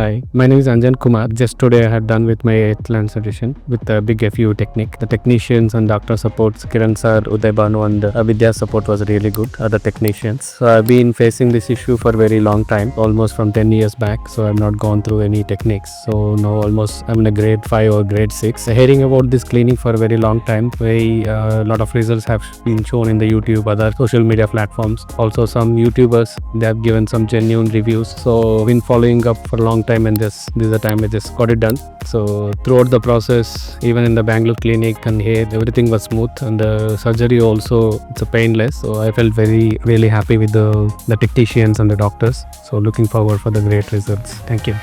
Hi, my name is Anjan Kumar. Just today I had done with my 8th consultation with the Big FUE technique. The technicians and doctor supports, Kiran sir, Uday Banu and Vidya support was really good, other technicians. So I've been facing this issue for a very long time, almost from 10 years back. So I've not gone through any techniques. So now almost I'm in a grade 5 or grade 6. Hearing about this clinic for a very long time, a lot of results have been shown in the YouTube, other social media platforms. Also some YouTubers, they have given some genuine reviews. So I've been following up for a long time, and this is the time I just got it done. So throughout the process, even in the Bangalore clinic and here, everything was smooth, and the surgery also, it's a painless. So I felt really happy with the technicians and the doctors. So looking forward for the great results. Thank you.